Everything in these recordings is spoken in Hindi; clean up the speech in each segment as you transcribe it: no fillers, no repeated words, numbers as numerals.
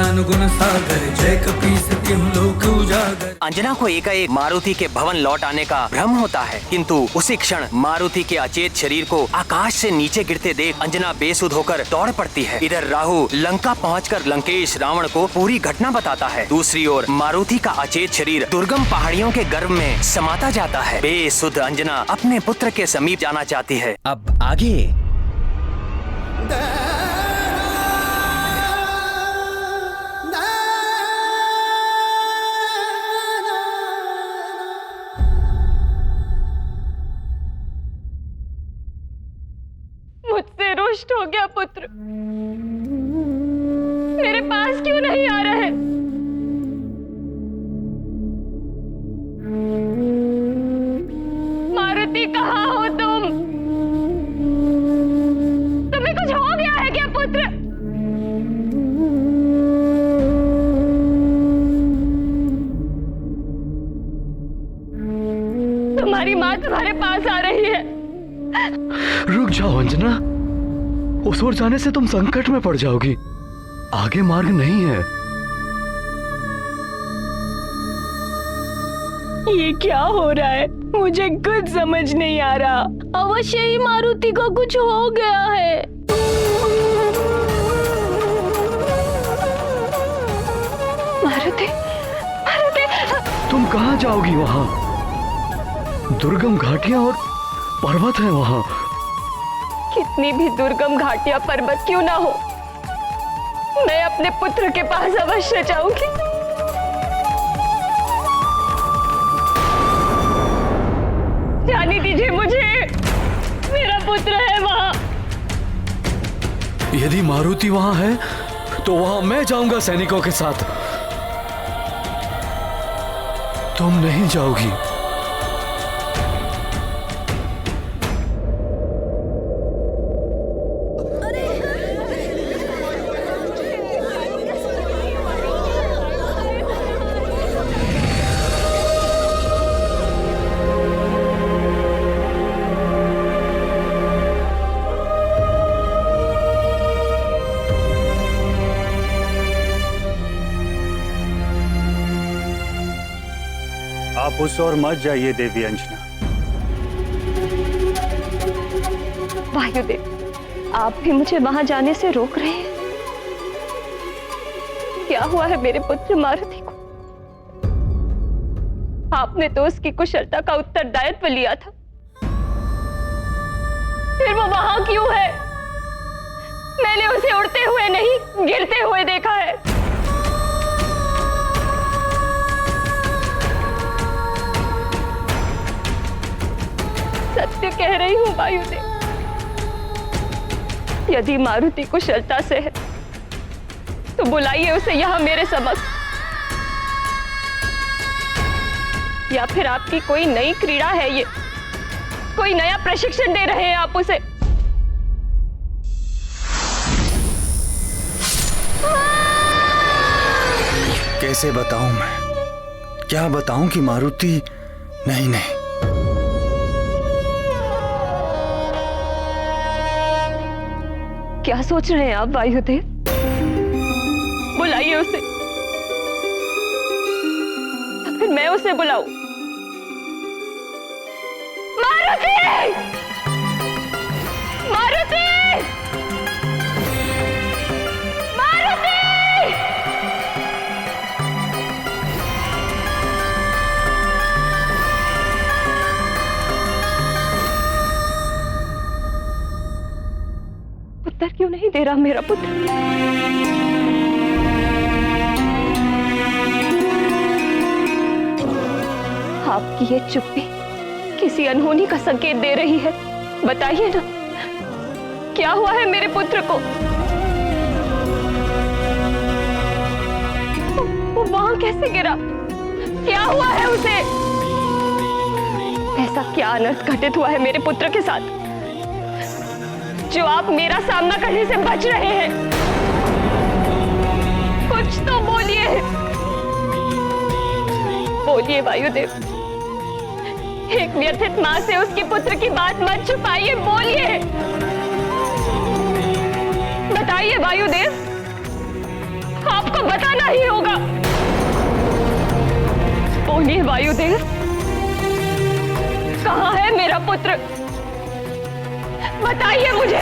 ज्ञान गुण सागर, जय कपीस तिहुँ लोक उजागर। अंजना को एकाएक मारुति के भवन लौट आने का भ्रम होता है, किंतु उसी क्षण मारुति के अचेत शरीर को आकाश से नीचे गिरते देख अंजना बेसुध होकर दौड़ पड़ती है। इधर राहु लंका पहुंचकर लंकेश रावण को पूरी घटना बताता है। दूसरी ओर मारुति का अचेत शरीर दुर्गम पहाड़ियों के गर्भ में समाता जाता है। बेसुध अंजना अपने पुत्र के समीप जाना चाहती है। अब आगे मुझसे रुष्ट हो गया पुत्र, मेरे पास क्यों नहीं आ रहा है? मारुति कहाँ हो तुम? तुम्हें कुछ हो गया है क्या पुत्र? तुम्हारी माँ तुम्हारे पास आ रही है। रुक जाओ अंजना, उस ओर जाने से तुम संकट में पड़ जाओगी। आगे मार्ग नहीं है। ये क्या हो रहा है? मुझे कुछ समझ नहीं आ रहा। अवश्य ही मारुति को कुछ हो गया है। मारुति, मारुति, तुम कहाँ जाओगी? वहाँ दुर्गम घाटियां और पर्वत है। वहाँ कितनी भी दुर्गम घाटियां पर्वत क्यों ना हो, मैं अपने पुत्र के पास अवश्य जाऊंगी। जाने दीजिए मुझे, मेरा पुत्र है वहाँ। यदि मारुति वहाँ है तो वहाँ मैं जाऊंगा सैनिकों के साथ। तुम नहीं जाओगी। आप उस ओर मत जाइए देवी अंजना। वायुदेव, आप भी मुझे वहां जाने से रोक रहे हैं। क्या हुआ है मेरे पुत्र मारुति को? आपने तो उसकी कुशलता का उत्तरदायित्व लिया था, फिर वो वहां क्यों है? मैंने उसे उड़ते हुए नहीं, गिरते हुए देखा है। सत्य कह रही हूँ वायुदेव, यदि मारुति कुशलता से है तो बुलाइए उसे यहाँ मेरे समक्ष। या फिर आपकी कोई नई क्रीड़ा है ये, कोई नया प्रशिक्षण दे रहे हैं आप उसे? कैसे बताऊं मैं? क्या बताऊं कि मारुति नहीं नहीं। क्या सोच रहे हैं आप वायुदेव? बुलाइए उसे, या फिर मैं उसे बुलाऊं? मारुति! मारुति! मारुति! उत्तर क्यों नहीं दे रहा मेरा पुत्र? आपकी ये चुप्पी किसी अनहोनी का संकेत दे रही है। बताइए ना, क्या हुआ है मेरे पुत्र को? वो वहां कैसे गिरा? क्या हुआ है उसे? ऐसा क्या अनर्थ घटित हुआ है मेरे पुत्र के साथ जो आप मेरा सामना करने से बच रहे हैं? कुछ तो बोलिए, बोलिए वायुदेव। एक व्यथित मां से उसके पुत्र की बात मत छुपाइए, बोलिए, बताइए वायुदेव, आपको बता बोलिए वायुदेव, कहाँ है मेरा पुत्र? बताइए मुझे।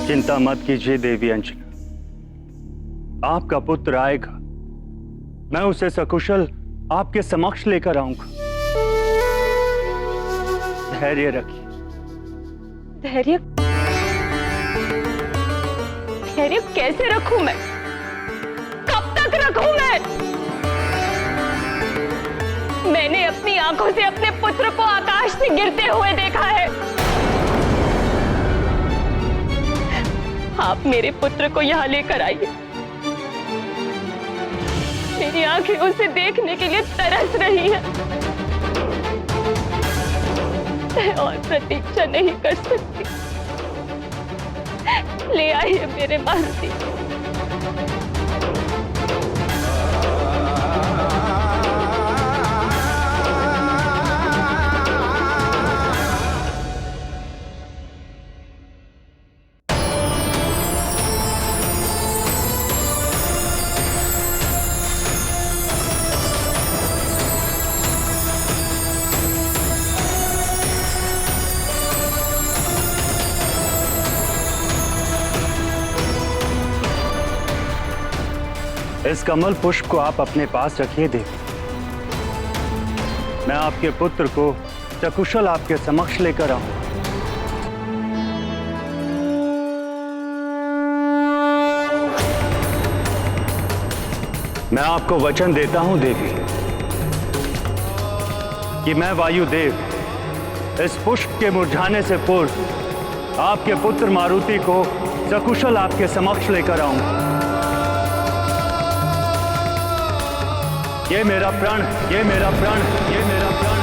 चिंता मत कीजिए देवी अंजना, आपका पुत्र आएगा। मैं उसे सकुशल आपके समक्ष लेकर आऊंगा। धैर्य रखिए। धैर्य? धैर्य कैसे रखूं मैं? कब तक रखूं मैं? मैंने अपनी आंखों से अपने पुत्र को आकाश से गिरते हुए देखा है। आप मेरे पुत्र को यहाँ लेकर आइए। मेरी आंखें उसे देखने के लिए तरस रही है। मैं और प्रतीक्षा नहीं कर सकती। ले आइए मेरे मारुति। इस कमल पुष्प को आप अपने पास रखिए देवी। मैं आपके पुत्र को सकुशल आपके समक्ष लेकर आऊं। मैं आपको वचन देता हूं देवी कि मैं वायुदेव इस पुष्प के मुरझाने से पूर्व आपके पुत्र मारुति को सकुशल आपके समक्ष लेकर आऊंगा। ये मेरा प्रण, ये मेरा प्रण, ये मेरा प्रण।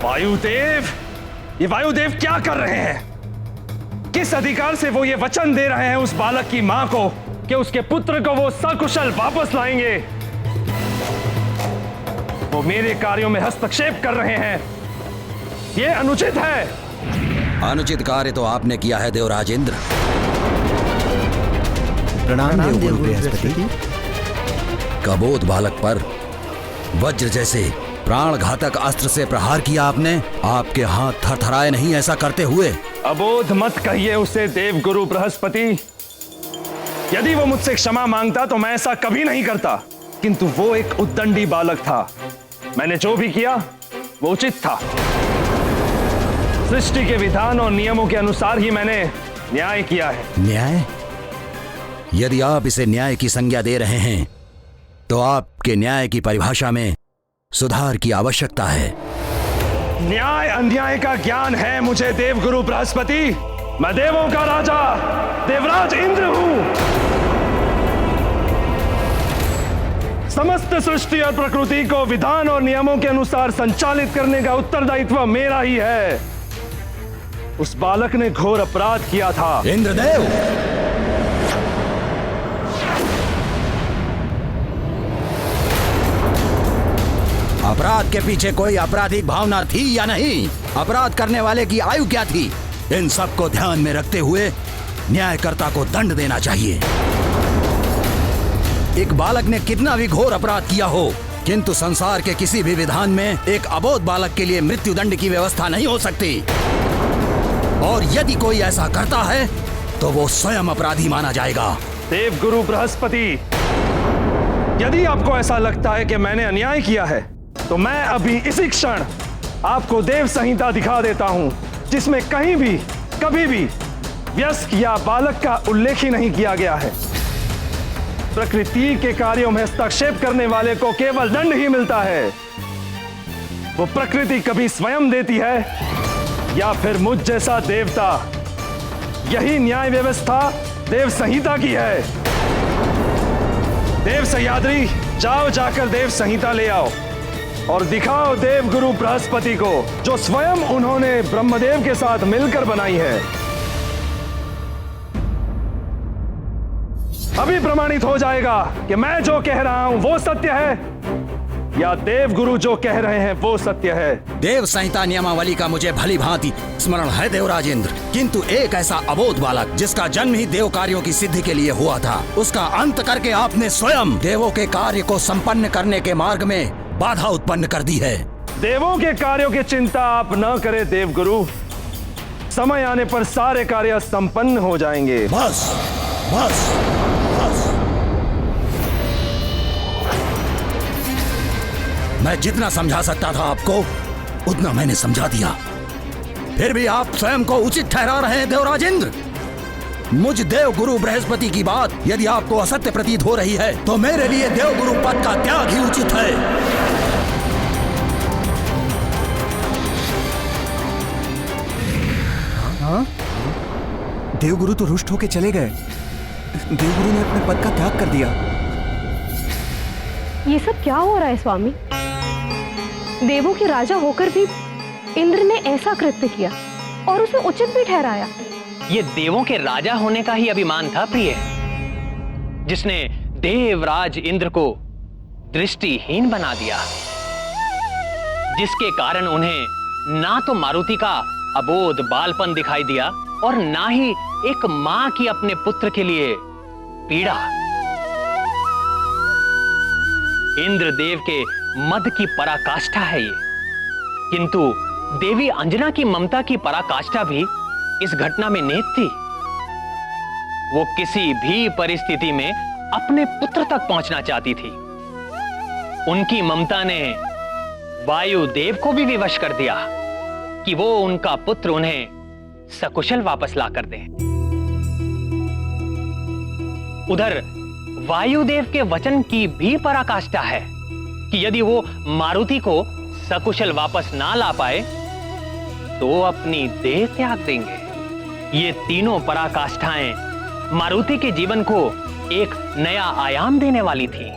वायुदेव, ये वायुदेव क्या कर रहे हैं? किस अधिकार से वो ये वचन दे रहे हैं उस बालक की मां को कि उसके पुत्र को वो सकुशल वापस लाएंगे? वो मेरे कार्यों में हस्तक्षेप कर रहे हैं। ये अनुचित है। अनुचित कार्य तो आपने किया है देवराजेंद्र। प्रणाम देव बृहस्पति। कबोध बालक पर वज्र जैसे प्राण घातक अस्त्र से प्रहार किया आपने। आपके हाथ थरथराए नहीं ऐसा करते हुए? अबोध मत कहिए उसे देव गुरु बृहस्पति। यदि वो मुझसे क्षमा मांगता तो मैं ऐसा कभी नहीं करता, किंतु वो एक उद्दंडी बालक था। मैंने जो भी किया वो उचित था। सृष्टि के विधान और नियमों के अनुसार ही मैंने न्याय किया है। न्याय? यदि आप इसे न्याय की संज्ञा दे रहे हैं तो आपके न्याय की परिभाषा में सुधार की आवश्यकता है। न्याय अन्याय का ज्ञान है मुझे देव गुरु बृहस्पति। मैं देवों का राजा देवराज इंद्र हूं। समस्त सृष्टि और प्रकृति को विधान और नियमों के अनुसार संचालित करने का उत्तरदायित्व मेरा ही है। उस बालक ने घोर अपराध किया था। इंद्रदेव, अपराध के पीछे कोई आपराधिक भावना थी या नहीं? अपराध करने वाले की आयु क्या थी? इन सब को ध्यान में रखते हुए न्यायकर्ता को दंड देना चाहिए। एक बालक ने कितना भी घोर अपराध किया हो, किंतु संसार के किसी भी विधान में एक अबोध बालक के लिए मृत्युदंड की व्यवस्था नहीं हो सकती। और यदि कोई ऐसा करता है तो वो स्वयं अपराधी माना जाएगा। देव गुरु बृहस्पति, यदि आपको ऐसा लगता है कि मैंने अन्याय किया है तो मैं अभी इसी क्षण आपको देव संहिता दिखा देता हूं, जिसमें कहीं भी कभी भी वयस्क या बालक का उल्लेख ही नहीं किया गया है। प्रकृति के कार्यों में हस्तक्षेप करने वाले को केवल दंड ही मिलता है। वो प्रकृति कभी स्वयं देती है या फिर मुझ जैसा देवता। यही न्याय व्यवस्था देव संहिता की है। देव सह्याद्री, जाओ जाकर देव संहिता ले आओ और दिखाओ देव गुरु बृहस्पति को, जो स्वयं उन्होंने ब्रह्मदेव के साथ मिलकर बनाई है। अभी प्रमाणित हो जाएगा कि मैं जो कह रहा हूं वो सत्य है या देव गुरु जो कह रहे हैं वो सत्य है। देव संहिता नियमावली का मुझे भली भांति स्मरण है देवराज इंद्र, किंतु एक ऐसा अबोध बालक जिसका जन्म ही देव कार्यों की सिद्धि के लिए हुआ था, उसका अंत करके आपने स्वयं देवों के कार्य को संपन्न करने के मार्ग में बाधा उत्पन्न कर दी है। देवों के कार्यों की चिंता आप न करें देव गुरु, समय आने पर सारे कार्य संपन्न हो जाएंगे। बस बस बस, मैं जितना समझा सकता था आपको उतना मैंने समझा दिया, फिर भी आप स्वयं को उचित ठहरा रहे हैं देवराज इंद्र। मुझ देव गुरु बृहस्पति की बात यदि आपको असत्य प्रतीत हो रही है तो मेरे लिए देव गुरु पद का त्याग ही उचित है। हाँ? देवगुरु तो रुष्ट होके चले गए। देवगुरु ने अपने पद का त्याग कर दिया। ये सब क्या हो रहा है स्वामी? देवों के राजा होकर भी इंद्र ने ऐसा कृत्य किया और उसे उचित भी ठहराया। ये देवों के राजा होने का ही अभिमान था प्रिय, जिसने देवराज इंद्र को दृष्टिहीन बना दिया, जिसके कारण उन्हें ना तो मारुति का अबोध बालपन दिखाई दिया और ना ही एक मां की अपने पुत्र के लिए पीड़ा। इंद्रदेव के मद की पराकाष्ठा है ये, किंतु देवी अंजना की ममता की पराकाष्ठा भी इस घटना में निहित थी। वो किसी भी परिस्थिति में अपने पुत्र तक पहुंचना चाहती थी। उनकी ममता ने वायुदेव को भी विवश कर दिया कि वो उनका पुत्र उन्हें सकुशल वापस ला कर दे। उधर वायुदेव के वचन की भी पराकाष्ठा है कि यदि वो मारुति को सकुशल वापस ना ला पाए तो अपनी देह त्याग देंगे। ये तीनों पराकाष्ठाएं मारुति के जीवन को एक नया आयाम देने वाली थी।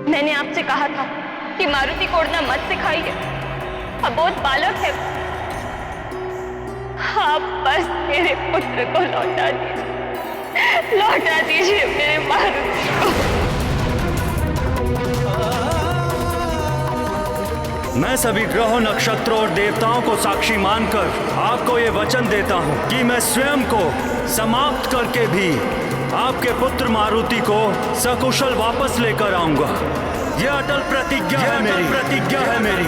मैंने आपसे कहा था कि मारुति को उड़ना मत सिखाइए, अबोध बालक है। आप बस मेरे पुत्र को लौटा दीजिए मेरे मारुति को। मैं सभी ग्रहों, नक्षत्रों और देवताओं को साक्षी मानकर आपको ये वचन देता हूँ कि मैं स्वयं को समाप्त करके भी आपके पुत्र मारुति को सकुशल वापस लेकर आऊंगा। यह अटल प्रतिज्ञा है मेरी।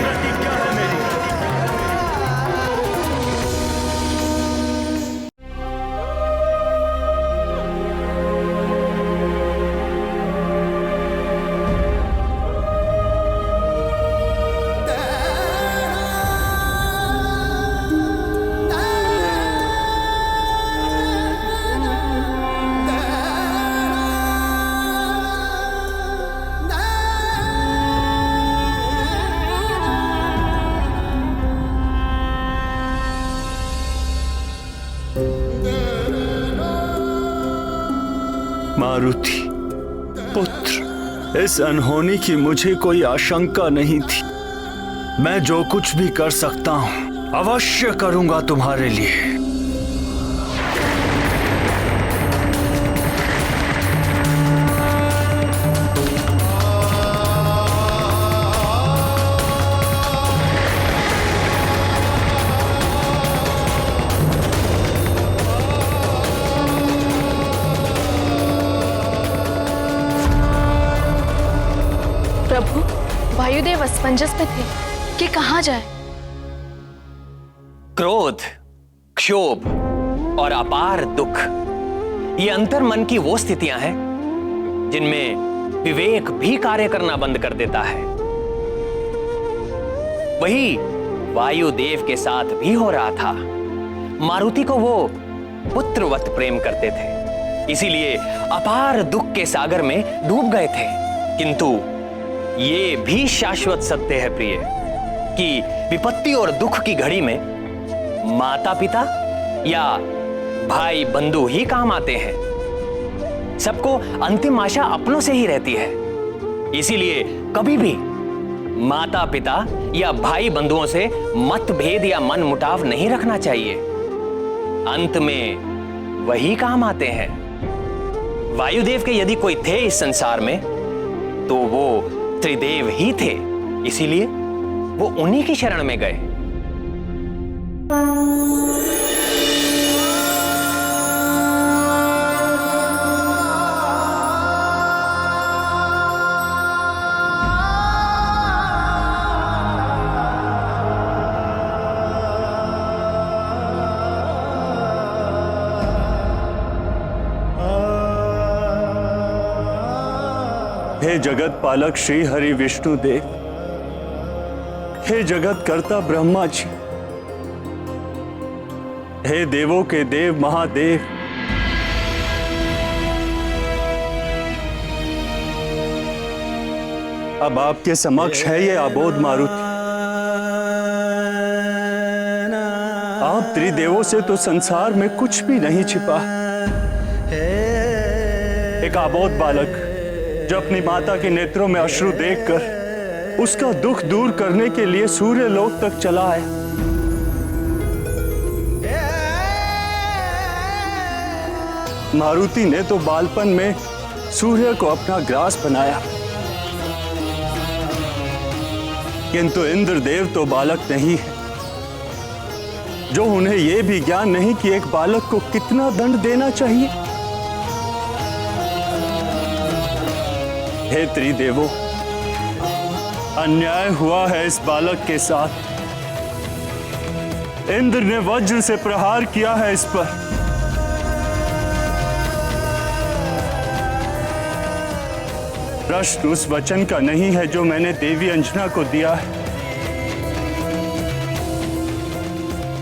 मारुति पुत्र, इस अनहोनी की मुझे कोई आशंका नहीं थी। मैं जो कुछ भी कर सकता हूं अवश्य करूंगा तुम्हारे लिए। प्रभु, वायुदेव असमंजस में थे कि कहाँ जाए। क्रोध, क्षोभ और अपार दुख, ये अंतर मन की वो स्थितियां हैं जिनमें विवेक भी कार्य करना बंद कर देता है। वही वायुदेव के साथ भी हो रहा था। मारुति को वो पुत्रवत प्रेम करते थे, इसीलिए अपार दुख के सागर में डूब गए थे। किंतु ये भी शाश्वत सत्य है प्रिय, कि विपत्ति और दुख की घड़ी में माता पिता या भाई बंधु ही काम आते हैं। सबको अंतिम आशा अपनों से ही रहती है, इसीलिए कभी भी माता पिता या भाई बंधुओं से मतभेद या मन मुटाव नहीं रखना चाहिए। अंत में वही काम आते हैं। वायुदेव के यदि कोई थे इस संसार में तो वो त्रिदेव ही थे, इसीलिए वो उन्हीं की शरण में गए। हे जगत पालक श्री हरि विष्णु देव, हे जगत कर्ता ब्रह्मा जी, हे देवों के देव महादेव, अब आपके समक्ष है ये अबोध मारुति। आप त्रिदेवों से तो संसार में कुछ भी नहीं छिपा। एक अबोध बालक जो अपनी माता के नेत्रों में अश्रु देखकर उसका दुख दूर करने के लिए सूर्य लोक तक चला आया। मारुति ने तो बालपन में सूर्य को अपना ग्रास बनाया, किंतु इंद्रदेव तो बालक नहीं है, जो उन्हें यह भी ज्ञान नहीं कि एक बालक को कितना दंड देना चाहिए। हे त्रिदेवों, अन्याय हुआ है इस बालक के साथ। इंद्र ने वज्र से प्रहार किया है इस पर। प्रश्न उस वचन का नहीं है जो मैंने देवी अंजना को दिया है,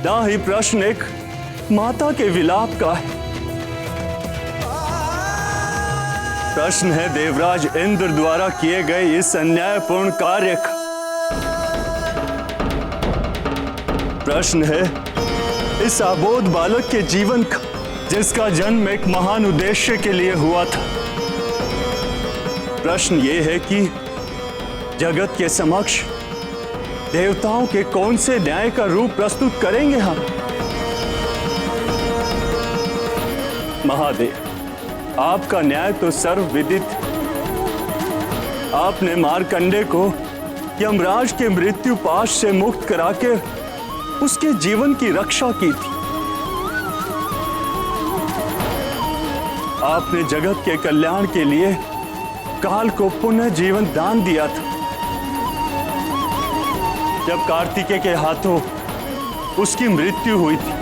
ना ही प्रश्न एक माता के विलाप का है। प्रश्न है देवराज इंद्र द्वारा किए गए इस अन्यायपूर्ण कार्य का। प्रश्न है इस अबोध बालक के जीवन का, जिसका जन्म एक महान उद्देश्य के लिए हुआ था। प्रश्न ये है कि जगत के समक्ष देवताओं के कौन से न्याय का रूप प्रस्तुत करेंगे हम। महादेव, आपका न्याय तो सर्वविदित। आपने मार्कंडे को यमराज के मृत्यु पाश से मुक्त करा के उसके जीवन की रक्षा की थी। आपने जगत के कल्याण के लिए काल को पुनः जीवन दान दिया था। जब कार्तिकेय के हाथों उसकी मृत्यु हुई थी,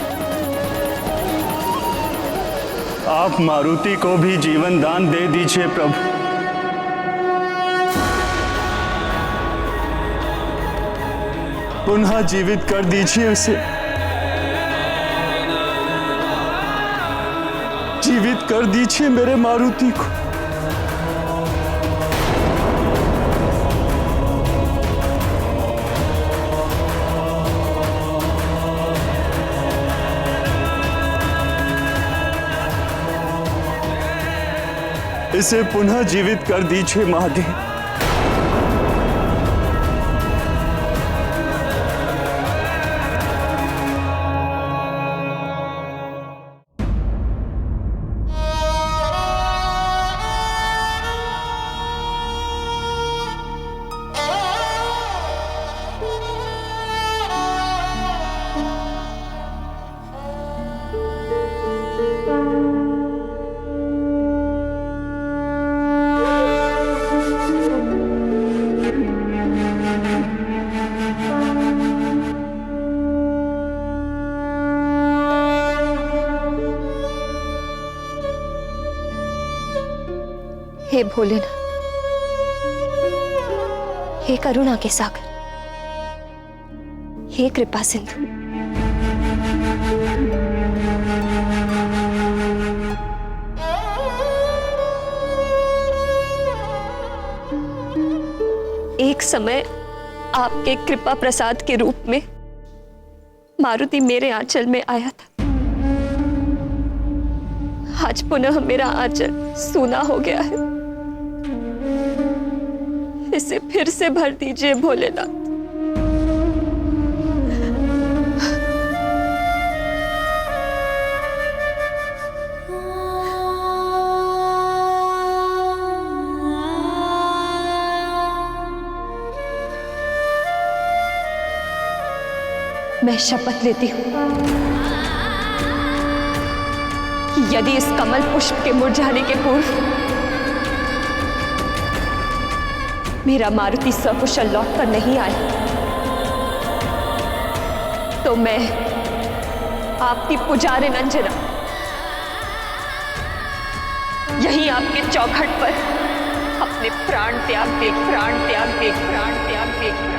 आप मारुति को भी जीवन दान दे दीजिए प्रभु। पुनः जीवित कर दीजिए उसे, जीवित कर दीजिए मेरे मारुति को। इसे पुनः जीवित कर दीजिए मागे। हे भोलेनाथ, हे करुणा के सागर, हे कृपा सिंधु, एक समय आपके कृपा प्रसाद के रूप में मारुति मेरे आंचल में आया था। आज पुनः मेरा आंचल सूना हो गया है। इसे फिर से भर दीजिए भोलेनाथ। मैं शपथ लेती हूं कि यदि इस कमल पुष्प के मुरझाने के पूर्व मेरा मारुति सकुशल लौट कर नहीं आया, तो मैं आपकी पुजारिन अंजना यहीं आपके चौखट पर अपने प्राण त्याग देगी, प्राण त्याग देगी, प्राण त्याग देगी।